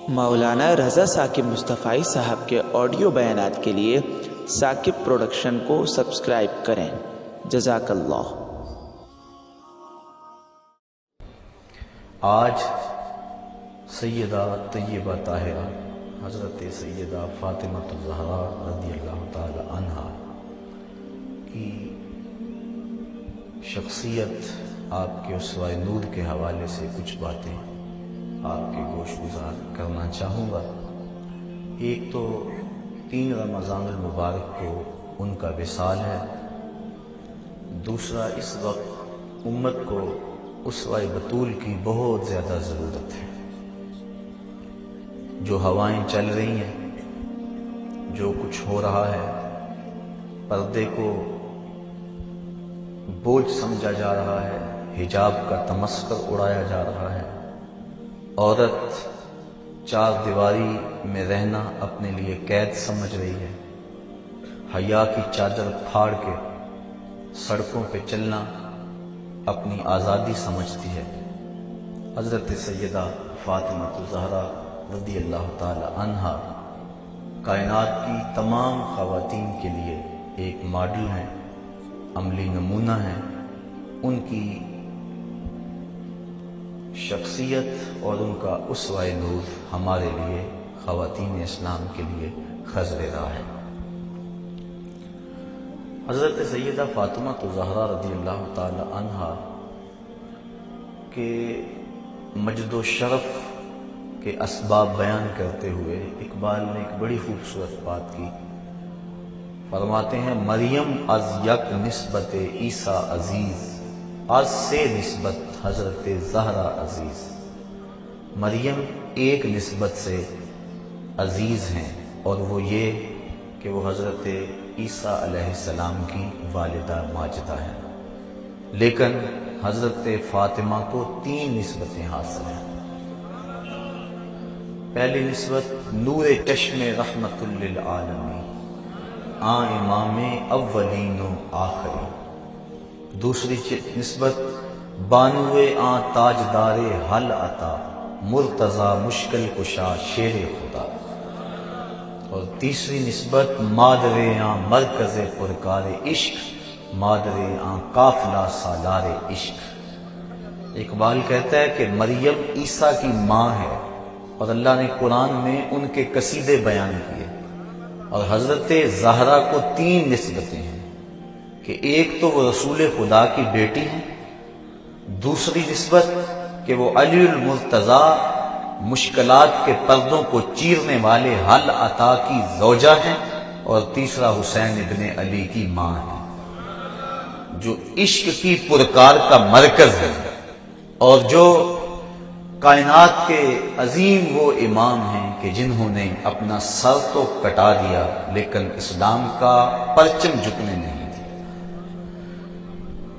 مولانا رضا ثاقب مصطفی صاحب کے آڈیو بیانات کے لیے ثاقب پروڈکشن کو سبسکرائب کریں۔ جزاک اللہ۔ آج سیدہ طیبہ طاہرہ حضرت سیدہ فاطمہ الزہرا رضی اللہ تعالی عنہا کی شخصیت آپ کے اسوہ نور کے حوالے سے کچھ باتیں آپ کے گوش گزار کرنا چاہوں گا۔ ایک تو 3 رمضان المبارک کو ان کا وصال ہے، دوسرا اس وقت امت کو اسوہ بطول کی بہت زیادہ ضرورت ہے۔ جو ہوائیں چل رہی ہیں، جو کچھ ہو رہا ہے، پردے کو بوجھ سمجھا جا رہا ہے، حجاب کا تمسخر اڑایا جا رہا ہے، عورت 4 دیواری میں رہنا اپنے لیے قید سمجھ رہی ہے، حیا کی چادر پھاڑ کے سڑکوں پہ چلنا اپنی آزادی سمجھتی ہے۔ حضرت سیدہ فاطمہ الزہرا رضی اللہ تعالی عنہا کائنات کی تمام خواتین کے لیے ایک ماڈل ہیں، عملی نمونہ ہیں۔ ان کی شخصیت اور ان کا اسوہ نور ہمارے لیے خواتین اسلام کے لیے خضر راہ ہے۔ حضرت سیدہ فاطمہ الزہرا رضی اللہ تعالی عنہا کے مجد و شرف کے اسباب بیان کرتے ہوئے اقبال نے ایک بڑی خوبصورت بات کی۔ فرماتے ہیں مریم از یک نسبت عیسیٰ عزیز، از سے نسبت حضرت زہرا عزیز۔ مریم ایک نسبت سے عزیز ہیں، اور وہ یہ کہ وہ حضرت عیسیٰ علیہ السلام کی والدہ ماجدہ ہیں، لیکن حضرت فاطمہ کو 3 نسبتیں حاصل ہیں۔ پہلی نسبت نور چشم رحمت للعالمین، آن امام اولین و آخری۔ دوسری نسبت بانو آن تاجدار حل عطا، مرتضی مشکل کشا شیر خدا۔ اور تیسری نسبت مادر آن مرکز پرکار عشق، مادر آن قافلہ سالار عشق۔ اقبال کہتا ہے کہ مریم عیسیٰ کی ماں ہے، اور اللہ نے قرآن میں ان کے قصیدے بیان کیے۔ اور حضرت زہرا کو 3 نسبتیں ہیں کہ ایک تو وہ رسول خدا کی بیٹی ہیں، دوسری نسبت کہ وہ علی المرتضیٰ مشکلات کے پردوں کو چیرنے والے حل عطا کی زوجہ ہیں، اور تیسرا حسین ابن علی کی ماں ہے، جو عشق کی پرکار کا مرکز ہے، اور جو کائنات کے عظیم وہ امام ہیں کہ جنہوں نے اپنا سر تو کٹا دیا لیکن اسلام کا پرچم جھکنے نہیں دیا۔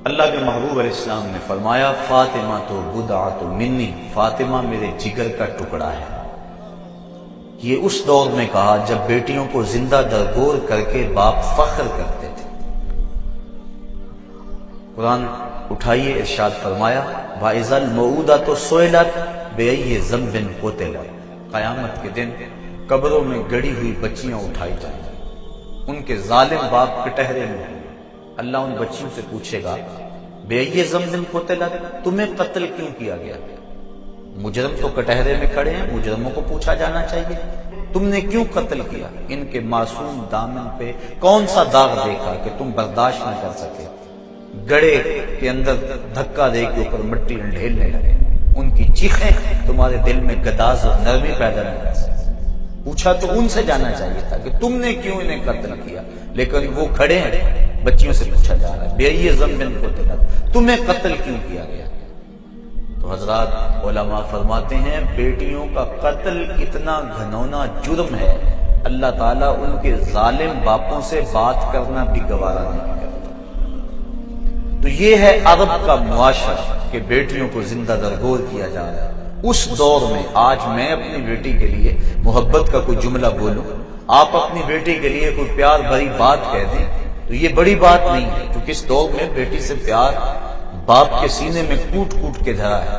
اللہ کے محبوب علیہ السلام نے فرمایا فاطمہ تو بضعۃ منی، فاطمہ میرے جگر کا ٹکڑا ہے۔ یہ اس دور میں کہا جب بیٹیوں کو زندہ درگور کر کے باپ فخر کرتے تھے۔ قرآن اٹھائیے، ارشاد فرمایا وَإِذَا الْمَوْءُودَةُ سُئِلَتْ بِأَيِّ ذَنبٍ قُتِلَتْ، قیامت کے دن قبروں میں گڑی ہوئی بچیاں اٹھائی جائیں گی، ان کے ظالم باپ کٹہرے میں ہوں گے۔ اللہ ان بچیوں سے پوچھے گا بِأَيِّ ذَنبٍ قُتِلَتْ، تمہیں قتل کیوں کیا گیا؟ مجرم تو کٹہرے میں کھڑے ہیں، مجرموں کو پوچھا جانا چاہیے تم نے کیوں قتل کیا؟ ان کے معصوم دامن پہ کون سا داغ دیکھا کہ تم برداشت نہ کر سکے؟ گڑے کے اندر دھکا دے کے اوپر مٹی ڈھیلنے لگے، ان کی چیخیں تمہارے دل میں گداز اور نرمی پیدا نہیں کر سکتی۔ پوچھا تو ان سے جانا چاہیے تھا کہ تم نے کیوں انہیں قتل کیا، لیکن وہ کھڑے ہیں، بچیوں سے پوچھا جا رہا ہے بِأَيِّ ذَنبٍ قُتِلَتْ، تمہیں قتل کیوں کیا گیا؟ تو حضرات علماء فرماتے ہیں بیٹیوں کا قتل اتنا گھنونا جرم ہے، اللہ تعالیٰ ان کے ظالم باپوں سے بات کرنا بھی گوارا نہیں کرتا۔ تو یہ ہے عرب کا معاشرہ کہ بیٹیوں کو زندہ درگور کیا جا رہا ہے۔ اس دور میں آج میں اپنی بیٹی کے لیے محبت کا کوئی جملہ بولوں، آپ اپنی بیٹی کے لیے کوئی پیار بھری بات کہہ دیں تو یہ بڑی بات نہیں ہے، کیونکہ اس دور میں بیٹی سے پیار باپ کے سینے میں کوٹ کوٹ کے دھرا ہے۔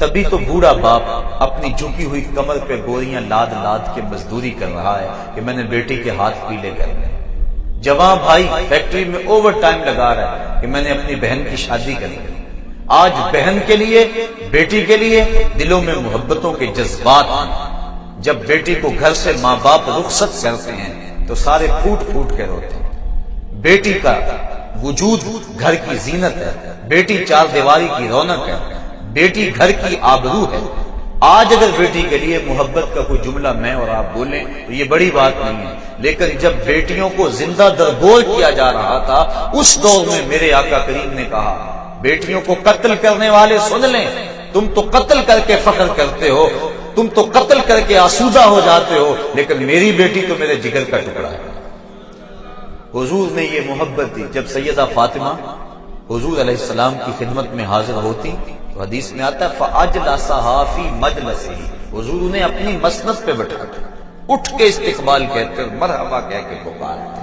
تبھی تو بوڑھا باپ اپنی جھکی ہوئی کمر پہ گوریاں لاد لاد کے مزدوری کر رہا ہے کہ میں نے بیٹی کے ہاتھ پیلے کرنے۔ جوان بھائی فیکٹری میں اوور ٹائم لگا رہا ہے کہ میں نے اپنی بہن کی شادی کرنی۔ آج بہن کے لیے، بیٹی کے لیے دلوں میں محبتوں کے جذبات ہیں۔ جب بیٹی کو گھر سے ماں باپ رخصت کرتے ہیں تو سارے پھوٹ پھوٹ کے روتے ہیں۔ بیٹی کا وجود گھر کی زینت ہے، بیٹی چار دیواری کی رونق ہے، بیٹی گھر کی آبرو ہے۔ آج اگر بیٹی کے لیے محبت کا کوئی جملہ میں اور آپ بولیں تو یہ بڑی بات نہیں ہے، لیکن جب بیٹیوں کو زندہ درگور کیا جا رہا تھا اس دور میں میرے آقا کریم نے کہا بیٹیوں کو قتل کرنے والے سن لیں، تم تو قتل کر کے فخر کرتے ہو، تم تو قتل کر کے آسودہ ہو جاتے ہو، لیکن میری بیٹی تو میرے جگر کا ٹکڑا ہے۔ حضور نے یہ محبت دی۔ جب سیدہ فاطمہ حضور علیہ السلام کی خدمت میں حاضر ہوتی تو حدیث میں آتا ہے فَأَجْلَسَهَا فِي مَجْلَسِهِ، حضور انہیں اپنی مسند پہ بٹھا کے اٹھ کے استقبال کہتے مرحبا کہہ کے پکارتے۔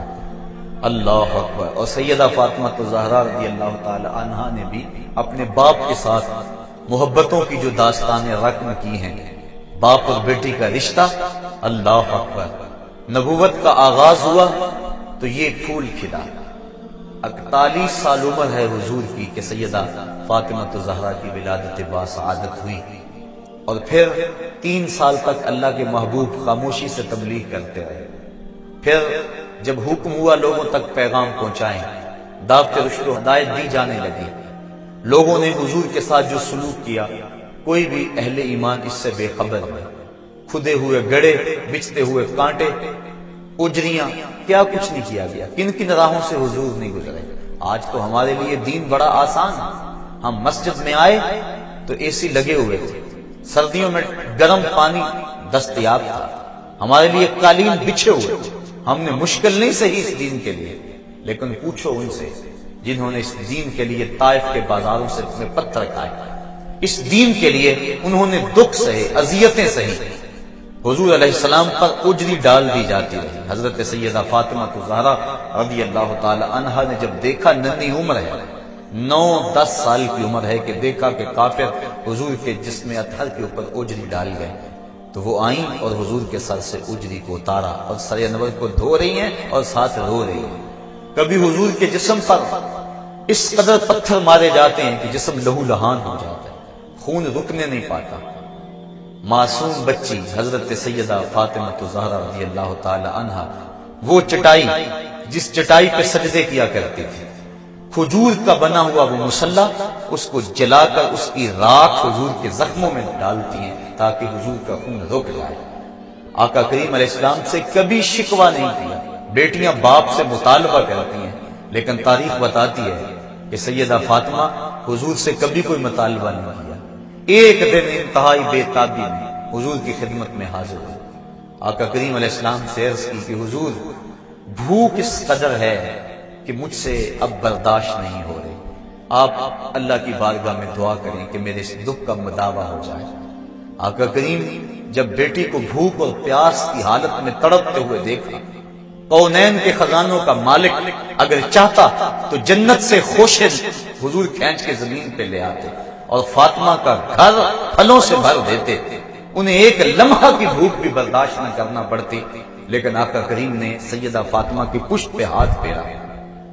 اللہ اکبر۔ اور سیدہ فاطمہ الزہرا رضی اللہ تعالی عنہا نے بھی اپنے باپ کے ساتھ محبتوں کی جو داستانیں رقم کی ہیں، باپ اور بیٹی کا رشتہ، اللہ اکبر۔ نبوت کا آغاز ہوا تو یہ پھول کھلا۔ 41 سال عمر ہے حضور کی کہ سیدہ فاطمہ الزہرا کی ولادت باسعادت ہوئی، اور پھر 3 سال تک اللہ کے محبوب خاموشی سے تبلیغ کرتے رہے۔ پھر جب حکم ہوا لوگوں تک پیغام پہنچائیں، دعوت رشد و ہدایت دی جانے لگی، لوگوں نے حضور کے ساتھ جو سلوک کیا کوئی بھی اہل ایمان اس سے بے خبر ہے۔ کھدے ہوئے گڑھے، بچھتے ہوئے کانٹے، اجریاں، کیا کچھ نہیں کیا گیا، کن کن راہوں سے حضور نہیں گزرے۔ آج تو ہمارے لیے دین بڑا آسان ہے، ہم مسجد میں آئے تو اے سی لگے ہوئے تھے، سردیوں میں گرم پانی دستیاب تھا، ہمارے لیے قالین بچھے ہوئے تھے، ہم نے مشکل نہیں سہی اس دین کے لیے۔ لیکن پوچھو ان سے جنہوں نے اس دین کے لیے طائف کے بازاروں سے اپنے پتھر کھائے، اس دین کے لیے انہوں نے دکھ سہے، اذیتیں سہی، حضور علیہ السلام پر اجری ڈال دی جاتی رہی۔ حضرت سیدہ فاطمہ الزہرا رضی اللہ تعالی عنہا نے جب دیکھا ننھی عمر ہے، 9-10 سال کی عمر ہے، کہ دیکھا کہ کافر حضور کے جسم اطہر کے اوپر اجری ڈال گئے، تو وہ آئیں اور حضور کے سر سے اجری کو اتارا اور سر انور کو دھو رہی ہیں اور ساتھ رو رہی ہیں۔ کبھی حضور کے جسم پر اس قدر پتھر مارے جاتے ہیں کہ جسم لہو لہان ہو جاتا ہے، خون رکنے نہیں پاتا۔ معصوم بچی حضرت سیدہ فاطمہ الزہرا رضی اللہ تعالی عنہا، وہ چٹائی جس چٹائی پہ سجدے کیا کرتی تھی، کھجور کا بنا ہوا وہ مصلی، اس کو جلا کر اس کی راکھ حضور کے زخموں میں ڈالتی ہیں تاکہ حضور کا خون رک جائے۔ آقا کریم علیہ السلام سے کبھی شکوہ نہیں کیا۔ بیٹیاں باپ سے مطالبہ کرتی ہیں، لیکن تاریخ بتاتی ہے کہ سیدہ فاطمہ حضور سے کبھی کوئی مطالبہ نہیں کیا۔ ایک دن انتہائی بے تابی میں حضور کی خدمت میں حاضر ہوئی، آقا کریم علیہ السلام سے عرض کی کہ حضور بھوک اس قدر ہے کہ مجھ سے اب برداشت نہیں ہو رہی، آپ اللہ کی بارگاہ میں دعا کریں کہ میرے اس دکھ کا مداوع ہو جائے۔ آقا کریم جب بیٹی کو بھوک اور پیاس کی حالت میں تڑپتے ہوئے دیکھا، کونین کے خزانوں کا مالک اگر چاہتا تو جنت سے خوشے حضور کھینچ کے زمین پہ لے آتے اور فاطمہ کا گھر پھلوں سے بھر دیتے، انہیں ایک لمحہ کی بھوک بھی برداشت نہ کرنا پڑتی، لیکن آقا کریم نے سیدہ فاطمہ کی پشت پہ ہاتھ پھیرا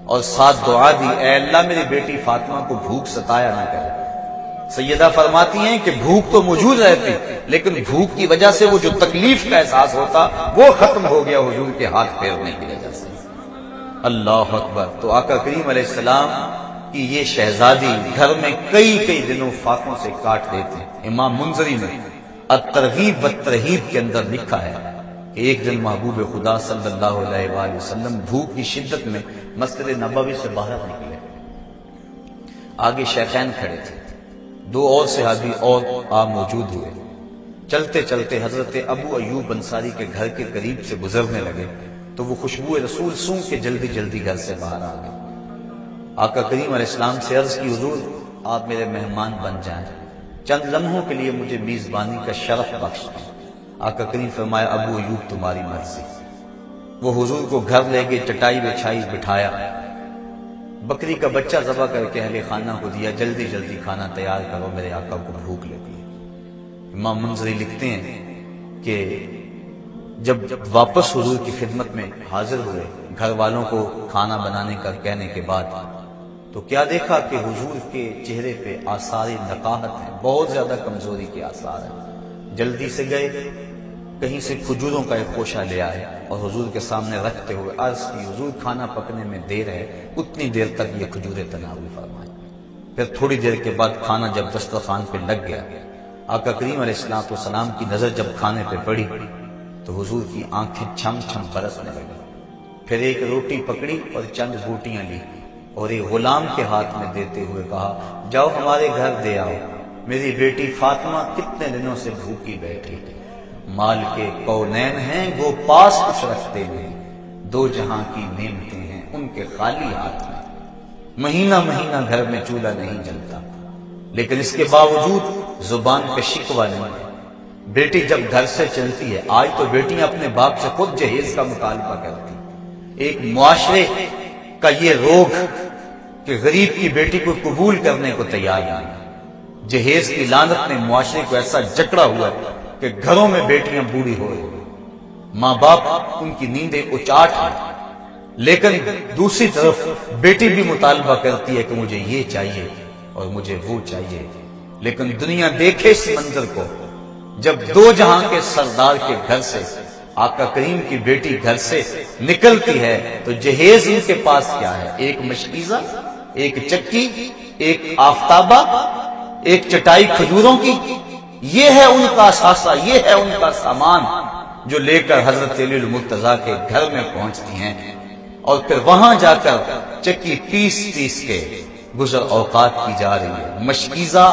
اور ساتھ دعا دی، اے اللہ میری بیٹی فاطمہ کو بھوک ستایا نہ کرے۔ سیدہ فرماتی ہیں کہ بھوک تو موجود رہتی، لیکن بھوک کی وجہ سے وہ جو تکلیف کا احساس ہوتا وہ ختم ہو گیا حضور کے ہاتھ پھیرنے کی وجہ سے۔ اللہ اکبر۔ تو آقا کریم علیہ السلام کی یہ شہزادی گھر میں کئی دنوں فاقوں سے کاٹ دیتے۔ امام منذری نے الترغیب والترہیب کے اندر لکھا ہے کہ ایک دن محبوب خدا صلی اللہ علیہ وآلہ وسلم بھوک کی شدت میں مسجد نبوی سے باہر نکلے، آگے شیخین کھڑے تھے، 2 اور صحابی اور موجود ہوئے۔ چلتے چلتے حضرت ابو ایوب انصاری کے گھر کے قریب سے گزرنے لگے تو وہ خوشبو رسول سونگ کے جلدی گھر سے باہر آ گئے۔ آقا کریم علیہ السلام سے عرض کی حضور آپ میرے مہمان بن جائیں، چند لمحوں کے لیے مجھے میزبانی کا شرف بخش دیں۔ آقا کریم فرمایا ابو ایوب تمہاری مرضی۔ وہ حضور کو گھر لے گئے، چٹائی بچھائی، بٹھایا، بکری کا بچہ ذبح کر کے اہل خانہ کو دیا، جلدی کھانا تیار کرو، میرے آقا کو بھوک لگی۔ امام منذری لکھتے ہیں کہ جب واپس حضور کی خدمت میں حاضر ہوئے گھر والوں کو کھانا بنانے کا کہنے کے بعد، تو کیا دیکھا کہ حضور کے چہرے پہ آثار نقاہت ہیں، بہت زیادہ کمزوری کے آثار ہیں۔ جلدی سے گئے، کہیں سے کھجوروں کا ایک خوشہ لے آئے اور حضور کے سامنے رکھتے ہوئے عرض کی، حضور کھانا پکنے میں دیر ہے، اتنی دیر تک یہ کھجوریں تناول فرمائیں۔ پھر تھوڑی دیر کے بعد کھانا جب دسترخوان پہ لگ گیا، آقا کریم علیہ السلام کی نظر جب کھانے پہ پڑی تو حضور کی آنکھیں چھم چھم برسنے لگی۔ پھر ایک روٹی پکڑی اور چند بوٹیاں لی اور ایک غلام کے ہاتھ میں دیتے ہوئے کہا، جاؤ ہمارے گھر دے آؤ، میری بیٹی فاطمہ کتنے دنوں سے بھوکی بیٹھی، مال کے کونین ہیں وہ پاس کچھ رکھتے نہیں، دو جہاں کی نعمتیں ہیں ان کے خالی ہاتھ میں، مہینہ مہینہ گھر میں چولہا نہیں جلتا، لیکن اس کے باوجود زبان پہ شکوہ نہیں ہے۔ بیٹی جب گھر سے چلتی ہے، آج تو بیٹیاں اپنے باپ سے خود جہیز کا مطالبہ کرتی، ایک معاشرے کا یہ روگ کہ غریب کی بیٹی کو قبول کرنے کو تیار نہیں۔ جہیز کی لعنت نے معاشرے کو ایسا جکڑا ہوا ہے کہ گھروں میں بیٹیاں بوڑھی ہو رہی ہیں، ماں باپ ان کی نیندیں اچاٹ ہیں، لیکن دوسری طرف بیٹی بھی مطالبہ کرتی ہے کہ مجھے یہ چاہیے اور مجھے وہ چاہیے۔ لیکن دنیا دیکھے اس منظر کو، جب دو جہاں کے سردار کے گھر سے آقا کریم کی بیٹی گھر سے نکلتی ہے تو جہیز ان کے پاس کیا ہے؟ ایک مشکیزہ، ایک چکی، ایک آفتابہ، ایک چٹائی کھجوروں کی، یہ ہے ان کا اثاثہ، یہ ہے ان کا سامان جو لے کر حضرت علی المرتضیٰ کے گھر میں پہنچتی ہیں، اور پھر وہاں جا کر چکی پیس پیس کے گزر اوقات کی جا رہی ہے۔ مشکیزہ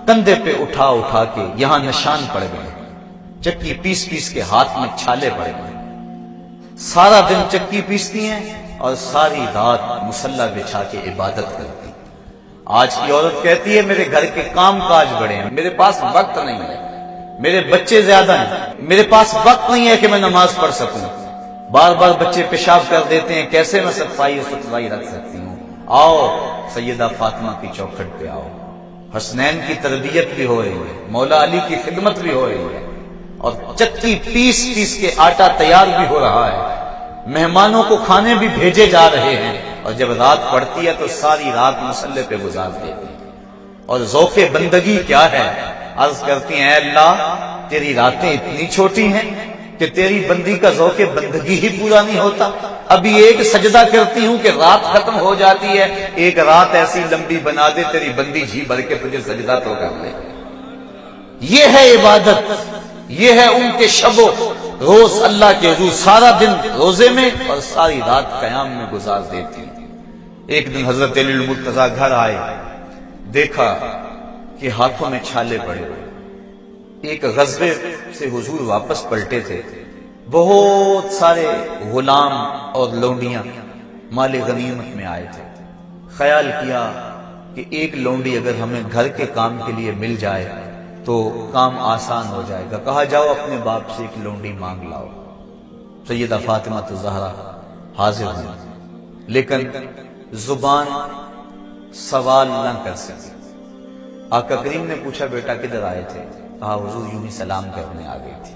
کندھے پہ اٹھا اٹھا کے یہاں نشان پڑ گئے، چکی پیس پیس کے ہاتھ میں چھالے پڑ گئے، سارا دن چکی پیستی ہیں اور ساری رات مصلی بچھا کے عبادت کرتی۔ آج کی عورت کہتی ہے میرے گھر کے کام کاج بڑے ہیں، میرے پاس وقت نہیں ہے، میرے بچے زیادہ ہیں، میرے پاس وقت نہیں ہے کہ میں نماز پڑھ سکوں، بار بار بچے پیشاب کر دیتے ہیں، کیسے میں صفائی رکھ سکتی ہوں؟ آؤ سیدہ فاطمہ کی چوکھٹ پہ آؤ، حسنین کی تربیت بھی ہو رہی ہے، مولا علی کی خدمت بھی ہو رہی ہے، اور چکی پیس پیس کے آٹا تیار بھی ہو رہا ہے، مہمانوں کو کھانے بھی بھیجے جا رہے ہیں، اور جب رات پڑتی ہے تو ساری رات مصلی پہ گزار دیتی ہیں۔ اور ذوق بندگی کیا ہے؟ عرض کرتی ہیں، اے اللہ تیری راتیں اتنی چھوٹی ہیں کہ تیری بندی کا ذوق بندگی ہی پورا نہیں ہوتا، ابھی ایک سجدہ کرتی ہوں کہ رات ختم ہو جاتی ہے، ایک رات ایسی لمبی بنا دے تیری بندی جی بھر کے تجھے سجدہ تو کر لے۔ یہ ہے عبادت، یہ ہے ان کے شب و روز اللہ کے حضور، سارا دن روزے میں اور ساری رات قیام میں گزار دیتی۔ ایک دن حضرت علی المرتضیٰ گھر آئے، دیکھا کہ ہاتھوں میں چھالے پڑے ہوئے، ایک غزوے سے حضور واپس پلٹے تھے، بہت سارے غلام اور لونڈیاں مال غنیمت میں آئے تھے، خیال کیا کہ ایک لونڈی اگر ہمیں گھر کے کام کے لیے مل جائے تو کام آسان ہو جائے گا، کہا جاؤ اپنے باپ سے ایک لونڈی مانگ لاؤ۔ سیدہ فاطمہ الزہرا حاضر ہوئی، لیکن زبان سوال نہ کر سکی۔ آقا کریم نے پوچھا بیٹا کدھر آئے تھے؟ کہا حضور یوں ہی سلام کرنے آ گئی تھی۔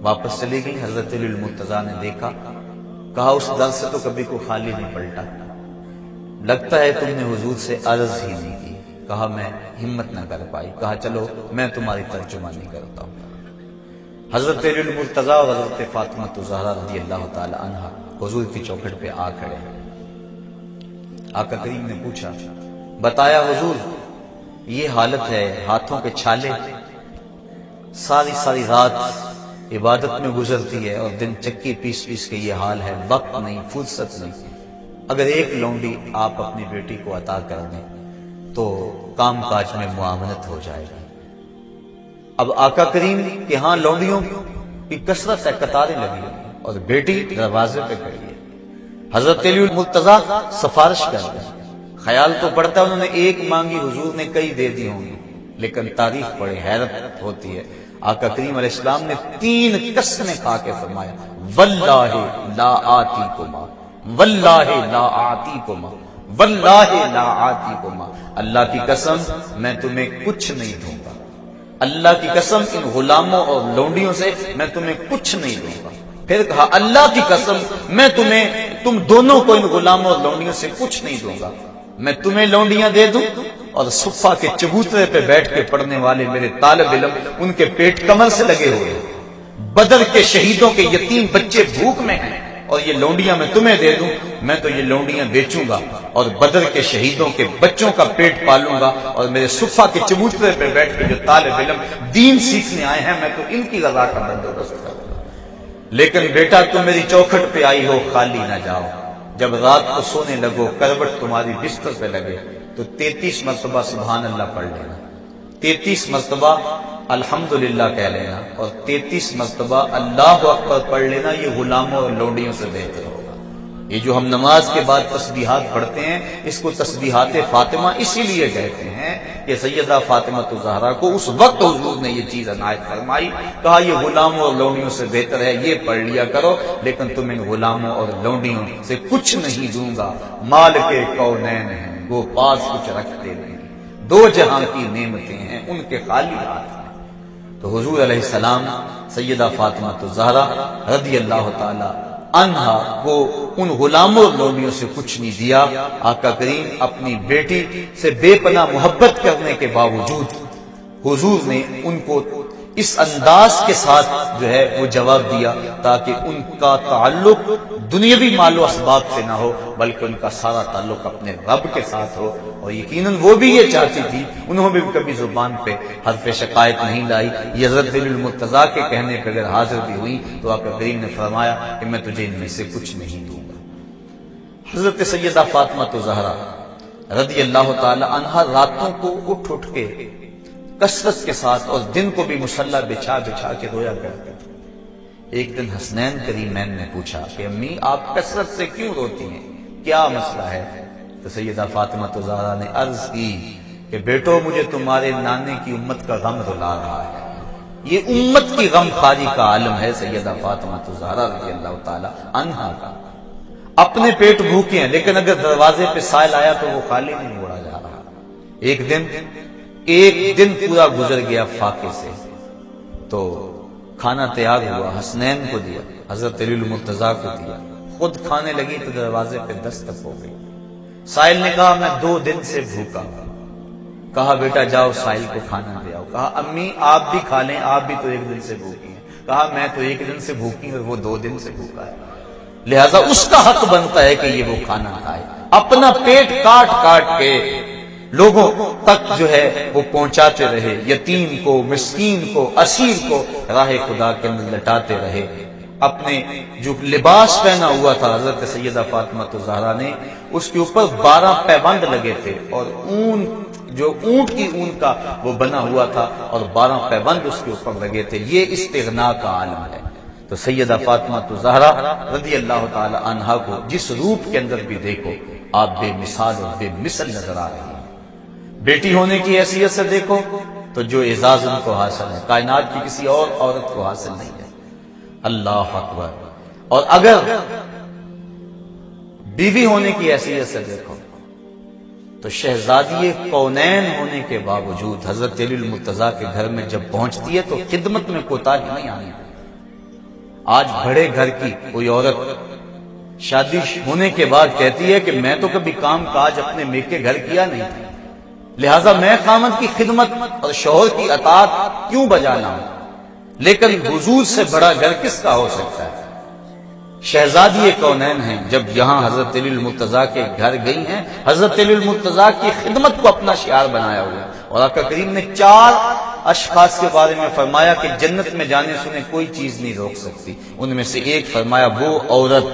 واپس چلی گئی، حضرت علی المرتضیٰ نے دیکھا، کہا اس در سے تو کبھی کو خالی نہیں پلٹا، لگتا ہے تم نے حضور سے عرض ہی نہیں کی۔ کہا میں ہمت نہ کر پائی، کہا چلو میں تمہاری ترجمانی کرتا ہوں۔ حضرت علی المرتضیٰ اور حضرت فاطمہ الزہرا رضی اللہ تعالی عنہا حضور کی چوکھٹ پہ آ کھڑے ہیں۔ آقا کریم نے پوچھا، بتایا حضور یہ حالت ہے، ہاتھوں کے چھالے، ساری رات عبادت میں گزرتی ہے اور دن چکی پیس پیس کے یہ حال ہے، وقت نہیں، فرصت نہیں، اگر ایک لونڈی آپ اپنی بیٹی کو عطا کر دیں تو کام کاج میں معاونت ہو جائے گی۔ اب آقا کریم کے ہاں لونڈیوں کی کثرت ہے، قطاریں لگی ہیں اور بیٹی دروازے پہ کھڑی ہے۔ حضرت علی المرتضیٰ سفارش کر رہے ہیں، خیال تو پڑتا ہے انہوں نے ایک مانگی، حضور نے کئی دے دی ہوں گی، لیکن تاریخ پڑے حیرت ہوتی ہے۔ آقا کریم علیہ السلام نے 3 قسمیں کھا کے فرمایا، واللہ لا آتیکما، واللہ لا آتیکما، واللہ لا آتیکما، اللہ کی قسم میں تمہیں کچھ نہیں دوں گا، اللہ کی قسم ان غلاموں اور لونڈیوں سے میں تمہیں کچھ نہیں دوں گا۔ پھر کہا اللہ کی قسم میں تم دونوں کو ان غلاموں اور لونڈیوں سے کچھ نہیں دوں گا، میں تمہیں لونڈیاں دے دوں اور صفا کے چبوترے پہ بیٹھ کے پڑھنے والے میرے طالب علم ان کے پیٹ کمر سے لگے ہوئے ہیں، بدر کے شہیدوں کے یتیم بچے بھوک میں ہیں اور یہ لونڈیاں میں تمہیں دے دوں، میں تو یہ لونڈیاں بیچوں گا اور بدر کے شہیدوں کے بچوں کا پیٹ پالوں گا، اور میرے صفا کے چبوترے پہ بیٹھ کے جو طالب علم دین سیکھنے آئے ہیں میں تو ان کی رضا کا بندوبست کروں گا۔ لیکن بیٹا تم میری چوکھٹ پہ آئی ہو، خالی نہ جاؤ، جب رات کو سونے لگو کروٹ تمہاری بستر پہ لگے تو 33 مرتبہ سبحان اللہ پڑھ لینا، 33 مرتبہ الحمدللہ کہہ لینا اور 33 مرتبہ اللہ اکبر پڑھ لینا، یہ غلاموں اور لونڈیوں سے بہتر ہوگا۔ یہ جو ہم نماز کے بعد تسبیحات پڑھتے ہیں اس کو تسبیحات فاطمہ اسی لیے کہتے ہیں کہ سیدہ فاطمہ الزہرا کو اس وقت حضور نے یہ چیز عنایت فرمائی، کہا یہ غلاموں اور لونڈیوں سے بہتر ہے، یہ پڑھ لیا کرو، لیکن تم ان غلاموں اور لونڈیوں سے کچھ نہیں دوں گا، مال کے کونین ہیں وہ پاس کچھ رکھتے نہیں، دو جہاں کی نعمتیں ہیں ان کے خالی ہاتھ ہیں۔ تو حضور علیہ السلام سیدہ فاطمہ الزہرا رضی اللہ تعالی عنہا کو ان غلاموں اور لونڈیوں سے کچھ نہیں دیا۔ آقا کریم اپنی بیٹی سے بے پناہ محبت کرنے کے باوجود حضور نے ان کو اس انداز کے ساتھ جو ہے وہ جواب دیا تاکہ ان کا تعلق دنیاوی مال و اسباب سے نہ ہو بلکہ ان کا سارا تعلق اپنے رب کے ساتھ ہو، اور یقیناً وہ بھی یہ چاہتی تھی، انہوں نے بھی کبھی زبان پہ حرف شکایت نہیں لائی، یہ حضرت دلیل المرتضیٰ کے کہنے پہ اگر حاضر بھی ہوئی تو آقا کریم نے فرمایا کہ میں تجھے ان میں سے کچھ نہیں دوں گا۔ حضرت سیدہ فاطمہ الزہرا رضی اللہ تعالی عنہا راتوں کو اٹھ کے کثرت کے ساتھ اور دن کو بھی مصلی بچھا بچھا کے رویا کرتے تھے۔ ایک دن حسنین کریمین نے پوچھا کہ امی آپ کثرت سے کیوں روتی ہیں، کیا مسئلہ ہے؟ تو سیدہ فاطمہ الزہرا نے عرض کی کہ بیٹو مجھے تمہارے نانے کی امت کا غم رلا رہا ہے، یہ امت کی غم خاری کا عالم ہے سیدہ فاطمہ الزہرا رضی اللہ تعالی عنہا کا، اپنے پیٹ بھوکے ہیں لیکن اگر دروازے پہ سائل آیا تو وہ خالی نہیں موڑا جا رہا۔ ایک دن پورا گزر گیا فاقے سے، تو کھانا تیار ہوا، حسنین کو دیا، حضرت علی المرتضیٰ کو دیا، خود کھانے لگی تو دروازے پہ دستک ہو گئی۔ سائل نے کہا میں 2 دن سے بھوکا، کہا بیٹا جاؤ سائل کو کھانا دے آؤ، کہا امی آپ بھی کھا لیں، آپ بھی تو 1 دن سے بھوکی ہیں، کہا میں تو 1 دن سے بھوکی اور وہ 2 دن سے بھوکا ہے، لہذا اس کا حق بنتا ہے کہ یہ وہ کھانا کھائے، اپنا پیٹ کاٹ کاٹ کے لوگوں تک جو ہے وہ پہنچاتے رہے، یتیم کو، مسکین کو، اسیر کو راہ خدا کے اندر لٹاتے رہے۔ اپنے جو لباس پہنا ہوا تھا حضرت سیدہ فاطمہ الزہرا نے، اس کے اوپر 12 پیبند لگے تھے اور اون جو اونٹ کی اون کا وہ بنا ہوا تھا اور 12 پیبند اس کے اوپر لگے تھے، یہ استغنا کا عالم ہے۔ تو سیدہ فاطمہ الزہرا رضی اللہ تعالی عنہا کو جس روپ کے اندر بھی دیکھو آپ بے مثال اور بے مثل نظر آ رہی ہیں۔ بیٹی ہونے کی حیثیت سے دیکھو تو جو اعزاز ان کو حاصل ہے کائنات کی کسی اور عورت کو حاصل نہیں ہے، اللہ اکبر۔ اور اگر بیوی ہونے کی حیثیت سے دیکھو تو شہزادی کونین ہونے کے باوجود حضرت علی المرتضیٰ کے گھر میں جب پہنچتی ہے تو خدمت میں کوتاہی نہیں آنی۔ آج بڑے گھر کی کوئی عورت شادی ہونے کے بعد کہتی ہے کہ میں تو کبھی کام کاج اپنے میکے گھر کیا نہیں تھا، لہذا میں خامد کی خدمت اور شوہر کی اطاعت کیوں بجانا ہوں، لیکن حضور سے بڑا گھر کس کا ہو سکتا ہے؟ شہزادی کونین ہیں، جب یہاں حضرت علی المرتضیٰ کے گھر گئی ہیں، حضرت علی المرتضیٰ کی خدمت کو اپنا شعار بنایا ہوا ہے، اور آقا کریم نے 4 اشخاص کے بارے میں فرمایا کہ جنت میں جانے سے انہیں کوئی چیز نہیں روک سکتی، ان میں سے ایک فرمایا وہ عورت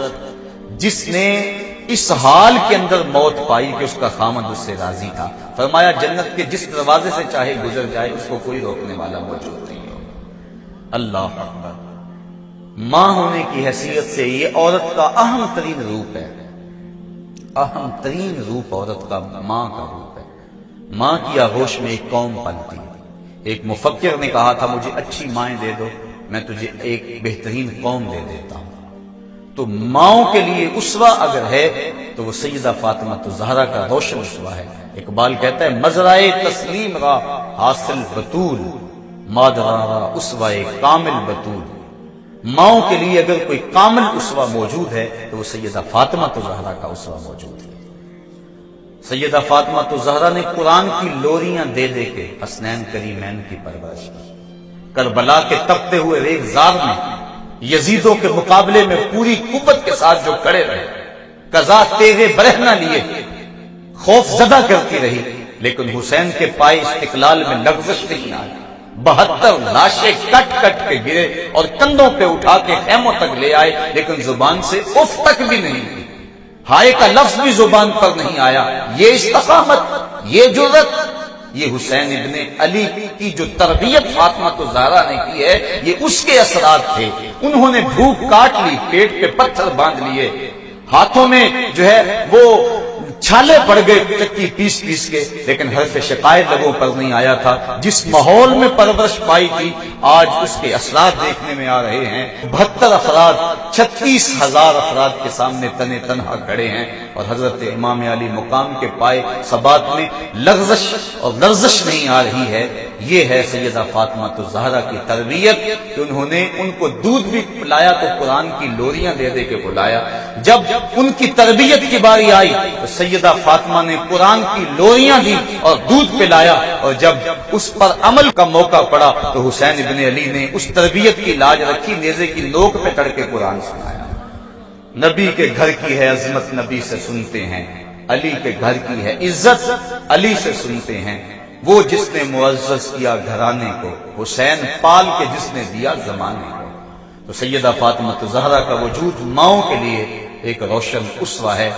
جس نے اس حال کے اندر موت پائی کہ اس کا خامد اس سے راضی تھا، فرمایا جنت کے جس دروازے سے چاہے گزر جائے اس کو کوئی روکنے والا موجود نہیں ہو۔ اللہ اکبر۔ ماں ہونے کی حیثیت سے یہ عورت کا اہم ترین روپ ہے، اہم ترین روپ عورت کا ماں کا روپ ہے۔ ماں کی آغوش میں ایک قوم پلتی ہے۔ ایک مفکر نے کہا تھا مجھے اچھی مائیں دے دو میں تجھے ایک بہترین قوم دے دیتا ہوں۔ تو ماؤں کے لیے اسوہ اگر ہے تو وہ سیدہ فاطمہ الزہرا کا روشن اسوہ ہے۔ اقبال کہتا ہے مزرعے تسلیم را حاصل بطول، مادرارا اسوہ کامل بطول، ماؤں کے لیے اگر کوئی کامل اسوہ موجود ہے تو وہ سیدہ فاطمہ زہرا کا اسوہ موجود ہے۔ سیدہ فاطمہ زہرا نے قرآن کی لوریاں دے دے کے حسنین کریمین کی پرورش کی۔ کربلا کے تپتے ہوئے ریگزار میں یزیدوں کے مقابلے میں پوری قوت کے ساتھ جو کھڑے رہے، قضا تیغے برہنہ لیے خوف زدہ کرتی رہی، لیکن حسین کے پائے استقلال میں لغزش نہیں آئی۔ 72 لاشیں کٹ کٹ کے گرے اور کندھوں پہ اٹھا کے خیموں تک لے آئے، لیکن زبان سے اف تک بھی نہیں ہوئی، ہائے کا لفظ بھی زبان پر نہیں آیا۔ یہ استقامت، یہ جرأت، یہ حسین ابن علی کی جو تربیت فاطمہ زہرا نے کی ہے، یہ اس کے اثرات تھے۔ انہوں نے بھوک کاٹ لی، پیٹ پہ پتھر باندھ لیے، ہاتھوں میں جو ہے وہ چھالے پڑ گئے چکی پیس پیس کے، لیکن حرف شکایت لبوں پر نہیں آیا تھا۔ جس ماحول میں پرورش پائی تھی، آج اس کے اثرات دیکھنے میں آ رہے ہیں۔ 72 افراد 36,000 افراد کے سامنے تنے تنہا کھڑے ہیں، اور حضرت امام علی مقام کے پائے ثبات میں لغزش اور لرزش نہیں آ رہی ہے۔ یہ ہے سیدہ فاطمہ زہرا کی تربیت کہ انہوں نے ان کو دودھ بھی پلایا تو قرآن کی لوریاں دے دے کے بلایا۔ جب ان کی تربیت کی باری آئی تو سیدہ فاطمہ نے قرآن کی لوریاں دی اور دودھ پلایا، اور جب اس پر عمل کا موقع پڑا تو حسین ابن علی نے اس تربیت کی لاج رکھی، نیزے کی نوک پہ چڑھ کے قرآن سنایا۔ نبی کے گھر کی ہے عظمت، نبی سے سنتے ہیں، علی کے گھر کی ہے عزت، علی سے سنتے ہیں۔ وہ جس نے معزز کیا گھرانے کو، حسین پال کے جس نے دیا زمانے کو۔ تو سیدہ فاطمہ زہرا کا وجود ماؤں کے لیے ایک روشن اسوہ ہے۔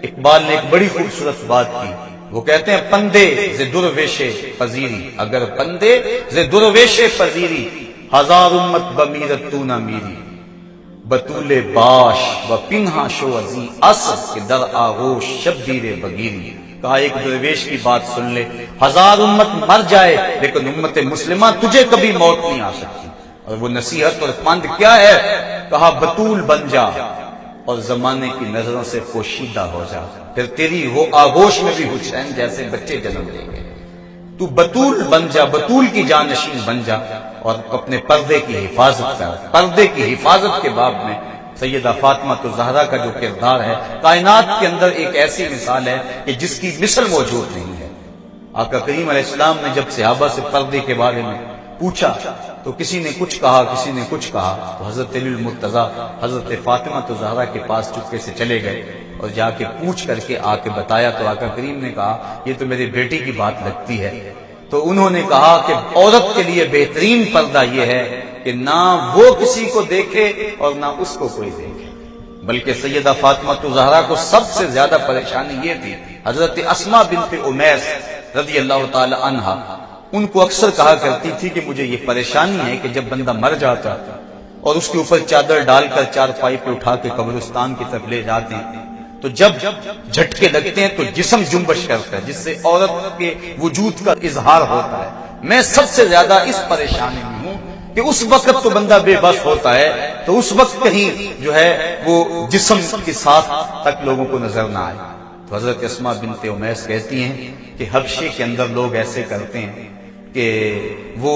اقبال نے ایک بڑی خوبصورت بات کی، وہ کہتے ہیں پندے ز درویش پذیری، اگر پندے ز درویش پذیری، ہزار امت بمیرت تو نہ میری، بطول باش و پنہا شو ازی اصر کے در آغوش شبیر بگیری۔ کہا ایک درویش کی بات سن لے، 1000 امت مر جائے لیکن امت مسلمہ تجھے کبھی موت نہیں آ سکتی۔ اور وہ نصیحت اور پند کیا ہے؟ کہا بطول بن جا اور زمانے کی نظروں سے پوشیدہ ہو جا، پھر تیری وہ آغوش میں بھی حسین جیسے بچے جنم لیں گے۔ تو بطول بن جا، بطول کی جانشین بن جا، اور اپنے پردے کی حفاظت کر۔ پردے کی حفاظت کے باب میں سیدہ فاطمہ زہرا کا جو کردار ہے، کائنات کے اندر ایک ایسی مثال ہے کہ جس کی مثل موجود نہیں ہے۔ آقا کریم علیہ السلام نے جب صحابہ سے پردے کے بارے میں پوچھا تو کسی نے کچھ کہا، کسی نے کچھ کہا، تو حضرت علی المرتضیٰ حضرت فاطمہ زہرا کے پاس چپکے سے چلے گئے اور جا کے پوچھ کر کے آ کے بتایا، تو آقا کریم نے کہا یہ تو میری بیٹی کی بات لگتی ہے۔ تو انہوں نے کہا کہ عورت کے لیے بہترین پردہ یہ ہے کہ نہ وہ کسی کو دیکھے اور نہ اس کو کوئی دیکھے۔ بلکہ سیدہ فاطمہ زہرا کو سب سے زیادہ پریشانی یہ تھی، حضرت اسماء بنت امیس رضی اللہ تعالی عنہا ان کو اکثر کہا کرتی تھی کہ مجھے یہ پریشانی ہے کہ جب بندہ مر جاتا اور اس کے اوپر چادر ڈال کر چارپائی پہ اٹھا کے قبرستان کی طرف لے جاتے ہیں تو جب جھٹکے لگتے ہیں تو جسم جنبش کرتا ہے، جس سے عورت کے وجود کا اظہار ہوتا ہے۔ میں سب سے زیادہ اس پریشانی میں ہوں کہ اس وقت تو بندہ بے بس ہوتا ہے تو اس وقت کہیں جو ہے وہ جسم کے ساتھ تک لوگوں کو نظر نہ آئے۔ تو حضرت اسماء بنت امیس کہتی ہیں کہ حبشے کے اندر لوگ ایسے کرتے ہیں کہ وہ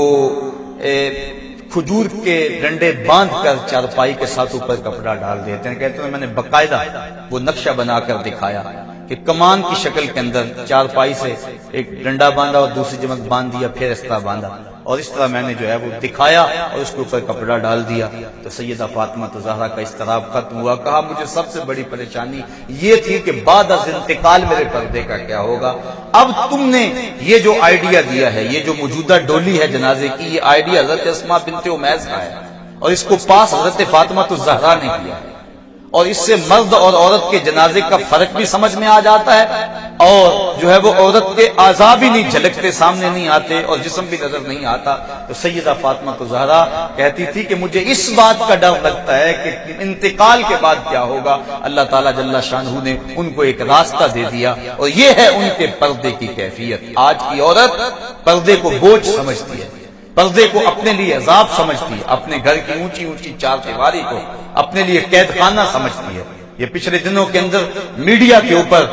کھجور کے ڈنڈے باندھ کر چارپائی کے ساتھ اوپر کپڑا ڈال دیتے ہیں۔ کہتے ہیں میں نے باقاعدہ وہ نقشہ بنا کر دکھایا کہ کمان کی شکل کے اندر چارپائی سے ایک ڈنڈا باندھا اور دوسری جمع باندھ دیا، پھر اس طرح باندھا، اور اس طرح میں نے جو ہے وہ دکھایا اور اس کے اوپر کپڑا ڈال دیا۔ تو سیدہ فاطمہ زہرا کا اضطراب ختم ہوا۔ کہا مجھے سب سے بڑی پریشانی یہ تھی کہ بعد از انتقال میرے پردے کا کیا ہوگا۔ اب تم نے یہ جو آئیڈیا دیا ہے، یہ جو موجودہ ڈولی ہے جنازے کی، یہ آئیڈیا حضرت اسماء بنت امیس کا ہے اور اس کو پاس حضرت فاطمہ زہرا نے کیا ہے، اور اس سے مرد اور عورت کے جنازے کا فرق بھی سمجھ میں آ جاتا ہے، اور جو ہے وہ عورت کے اعضاء بھی نہیں جھلکتے، سامنے نہیں آتے، اور جسم بھی نظر نہیں آتا۔ تو سیدہ فاطمہ زہرا کہتی تھی کہ مجھے اس بات کا ڈر لگتا ہے کہ انتقال کے بعد کیا ہوگا۔ اللہ تعالیٰ جل شانہ نے ان کو ایک راستہ دے دیا، اور یہ ہے ان کے پردے کی کیفیت۔ آج کی عورت پردے کو بوجھ سمجھتی ہے، پردے کو اپنے لیے عذاب سمجھتی ہے، اپنے گھر کی اونچی اونچی چار دیواری کو اپنے لیے قید خانہ سمجھتی ہے۔ یہ پچھلے دنوں کے اندر میڈیا کے اوپر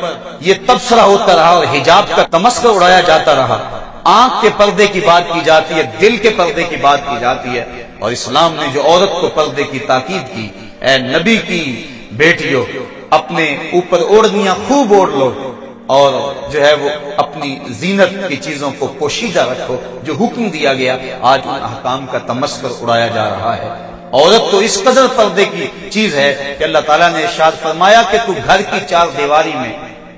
یہ تبصرہ ہوتا رہا اور حجاب کا تمسخر اڑایا جاتا رہا آنکھ کے پردے کی بات کی جاتی ہے، دل کے پردے کی بات کی جاتی ہے، اور اسلام نے جو عورت کو پردے کی تاکید کی، اے نبی کی بیٹیوں اپنے اوپر اوڑھنیاں خوب اوڑھ لو، اور جو ہے وہ اپنی زینت کی چیزوں کو پوشیدہ رکھو، جو حکم دیا گیا آج ان احکام کا تمسخر اڑایا جا رہا ہے۔ عورت تو اس قدر پردے کی چیز ہے کہ اللہ تعالیٰ نے ارشاد فرمایا کہ تو گھر کی چار دیواری میں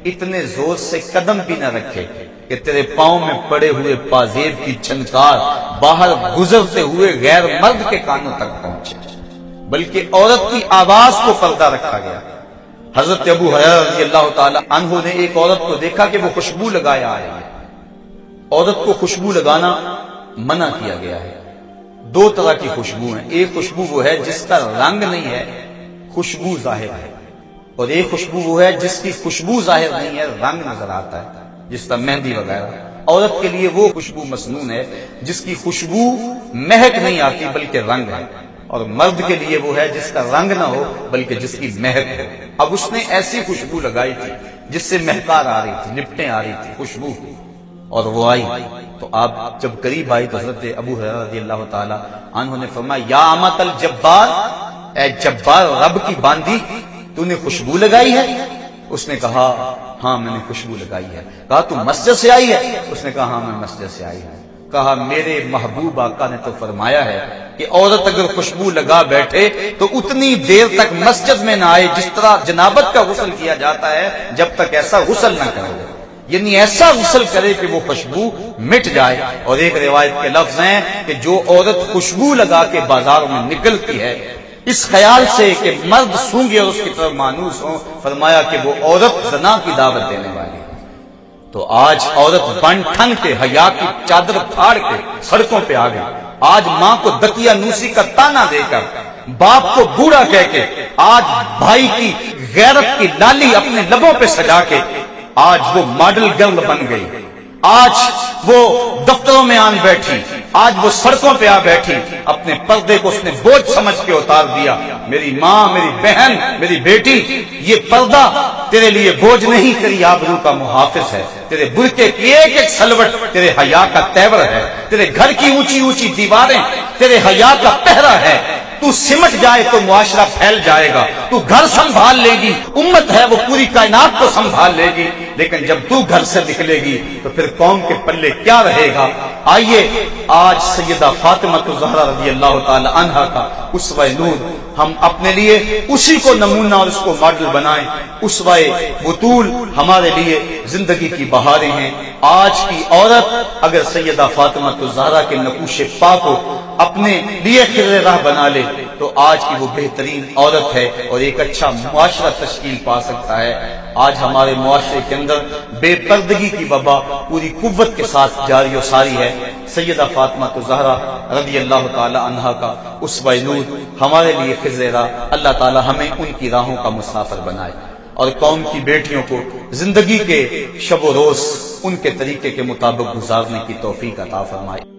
اتنے زور سے قدم بھی نہ رکھے کہ تیرے پاؤں میں پڑے ہوئے پازیب کی چھنکار باہر گزرتے ہوئے غیر مرد کے کانوں تک پہنچے، بلکہ عورت کی آواز کو پردہ رکھا گیا۔ حضرت ابو ہریرہ رضی اللہ تعالی عنہ نے ایک عورت کو دیکھا کہ وہ خوشبو لگائے آ رہی ہے۔ عورت کو خوشبو لگانا منع کیا گیا ہے۔ دو طرح کی خوشبو ہیں، ایک خوشبو وہ ہے جس کا رنگ نہیں ہے، خوشبو ظاہر ہے، اور ایک خوشبو وہ ہے جس کی خوشبو ظاہر نہیں ہے، رنگ نظر آتا ہے، جس طرح مہندی وغیرہ۔ عورت کے لیے وہ خوشبو مسنون ہے جس کی خوشبو مہک نہیں آتی بلکہ رنگ ہے، اور مرد کے لیے وہ ہے جس کا رنگ نہ ہو بلکہ جس کی مہک ہے۔ اب اس نے ایسی خوشبو لگائی تھی جس سے مہکار آ رہی تھی، لپٹیں آ رہی تھی، خوشبو، اور وہ آئی تو آپ جب قریب آئی تو حضرت ابو ہریرہ رضی اللہ تعالی عنہ نے فرمایا یا امۃ الجبار، اے جبار رب کی باندی، تو نے خوشبو لگائی ہے؟ اس نے کہا ہاں میں نے خوشبو لگائی ہے۔ کہا تو مسجد سے آئی ہے؟ اس نے کہا ہاں میں مسجد سے آئی ہوں۔ کہا میرے محبوب آقا نے تو فرمایا ہے کہ عورت اگر خوشبو لگا بیٹھے تو اتنی دیر تک مسجد میں نہ آئے جس طرح جنابت کا غسل کیا جاتا ہے جب تک ایسا غسل نہ کرے، یعنی ایسا غسل کرے کہ وہ خوشبو مٹ جائے۔ اور ایک روایت کے لفظ ہیں کہ جو عورت خوشبو لگا کے بازاروں میں نکلتی ہے اس خیال سے کہ مرد سونگے اور اس کی طرف مانوس ہوں، فرمایا کہ وہ عورت زنا کی دعوت دینے والی ہے۔ تو آج عورت بن ٹھن کے حیا کی چادر پھاڑ کے سڑکوں پہ آ گئی۔ آج ماں کو دکیا نوسی کا تانا دے کر، باپ کو بوڑھا کہہ کے، آج بھائی کی غیرت کی لالی اپنے لبوں پہ سجا کے آج وہ ماڈل گرل بن گئی، آج وہ دفتروں میں آن بیٹھی، آج وہ سڑکوں پہ آ بیٹھی، اپنے پردے کو اس نے بوجھ سمجھ کے اتار دیا۔ میری ماں، میری بہن، میری بیٹی، یہ پردہ تیرے لیے بوجھ نہیں، تیری آبرو کا محافظ ہے، تیرے برقعے کی ایک ایک سلوٹ تیرے حیا کا تیور ہے، تیرے گھر کی اونچی اونچی دیواریں تیرے حیا کا پہرا ہے۔ تو سمٹ جائے تو معاشرہ پھیل جائے گا، تو گھر سنبھال لے گی، امت ہے وہ پوری کائنات کو سنبھال لے گی، لیکن جب تو گھر سے نکلے گی تو پھر قوم کے پلے کیا رہے گا؟ آئیے آج سیدہ فاطمہ الزہرا رضی اللہ تعالی عنہا کا اسوہ نور ہم اپنے لیے اسی کو نمونہ اور اس کو ماڈل بنائیں۔ اسوہ بطول ہمارے لیے زندگی کی بہاریں ہیں۔ آج کی عورت اگر سیدہ فاطمہ الزہرا کے نقوش پا کو اپنے لیے خضر راہ بنا لے تو آج کی وہ بہترین عورت ہے اور ایک اچھا معاشرہ تشکیل پا سکتا ہے۔ آج ہمارے معاشرے کے اندر بے پردگی کی وبا پوری قوت کے ساتھ جاری و ساری ہے۔ سیدہ فاطمہ الزہرا رضی اللہ تعالی عنہا کا اسوہ نور ہمارے لیے خضر راہ، اللہ تعالی ہمیں ان کی راہوں کا مسافر بنائے اور قوم کی بیٹیوں کو زندگی کے شب و روز ان کے طریقے کے مطابق گزارنے کی توفیق عطا فرمائے۔